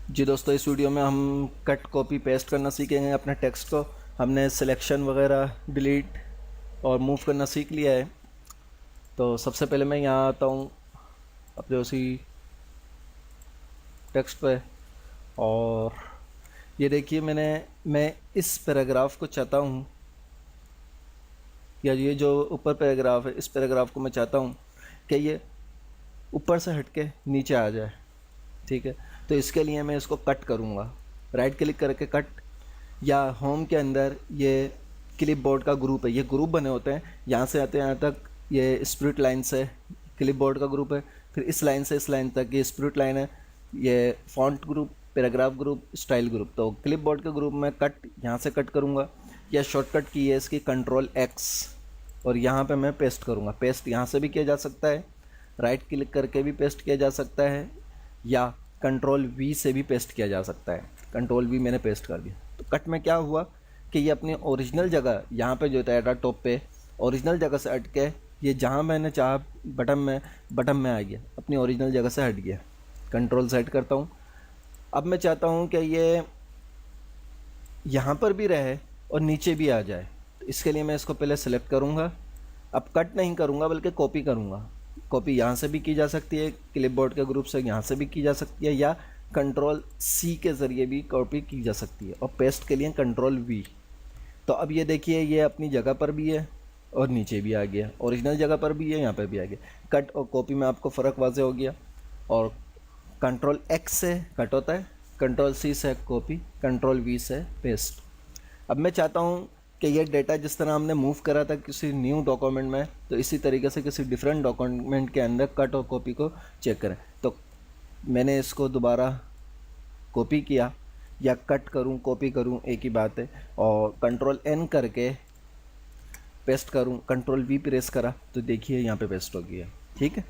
जी दोस्तों, इस वीडियो में हम कट कॉपी पेस्ट करना सीखेंगे अपने टेक्स्ट को। हमने सिलेक्शन वगैरह डिलीट और मूव करना सीख लिया है। तो सबसे पहले मैं यहाँ आता हूँ अपने उसी टेक्स्ट पे, और ये देखिए मैं इस पैराग्राफ को चाहता हूँ, या ये जो ऊपर पैराग्राफ है इस पैराग्राफ को मैं चाहता हूँ कि ये ऊपर से हट के नीचे आ जाए। ठीक है, तो इसके लिए मैं इसको कट करूँगा। राइट क्लिक करके कट, या होम के अंदर ये क्लिप बोर्ड का ग्रुप है, ये ग्रुप बने होते हैं, यहाँ से आते हैं यहाँ तक ये स्प्लिट लाइन से क्लिप बोर्ड का ग्रुप है। फिर इस लाइन से इस लाइन तक ये स्प्लिट लाइन है, ये font group, paragraph group, style group. तो क्लिप बोर्ड के ग्रुप में कट यहाँ से कट करूँगा, या शॉर्टकट की है इसकी कंट्रोल एक्स, और यहाँ पे मैं पेस्ट करूँगा। पेस्ट यहाँ से भी किया जा सकता है, राइट क्लिक करके भी पेस्ट किया जा सकता है, या कंट्रोल वी से भी पेस्ट किया जा सकता है। कंट्रोल वी मैंने पेस्ट कर दिया। तो कट में क्या हुआ कि ये अपनी ओरिजिनल जगह यहाँ पे जो था टॉप पे ओरिजिनल जगह से हट के ये जहाँ मैंने चाहा बटन में आ गया, अपनी ओरिजिनल जगह से हट गया। कंट्रोल सेट करता हूँ। अब मैं चाहता हूँ कि ये यहाँ पर भी रहे और नीचे भी आ जाए। तो इसके लिए मैं इसको पहले सेलेक्ट करूँगा। अब कट नहीं करूँगा बल्कि कॉपी करूँगा। कॉपी यहाँ से भी की जा सकती है, क्लिपबोर्ड के ग्रुप से यहाँ से भी की जा सकती है, या कंट्रोल सी के ज़रिए भी कॉपी की जा सकती है, और पेस्ट के लिए कंट्रोल वी। तो अब ये देखिए ये अपनी जगह पर भी है और नीचे भी आ गया, ओरिजिनल जगह पर भी है, यहाँ पर भी आ गया। कट और कॉपी में आपको फ़र्क वाज़े हो गया। और कंट्रोल एक्स से कट होता है, कंट्रोल सी से कॉपी, कंट्रोल वी से पेस्ट। अब मैं चाहता हूँ कि ये डेटा जिस तरह हमने मूव करा था किसी न्यू डॉक्यूमेंट में, तो इसी तरीके से किसी डिफरेंट डॉक्यूमेंट के अंदर कट और कॉपी को चेक करें। तो मैंने इसको दोबारा कॉपी किया, या कट करूं कॉपी करूं एक ही बात है, और कंट्रोल एन करके पेस्ट करूं, कंट्रोल वी प्रेस करा तो देखिए यहाँ पे पेस्ट हो गया। ठीक है।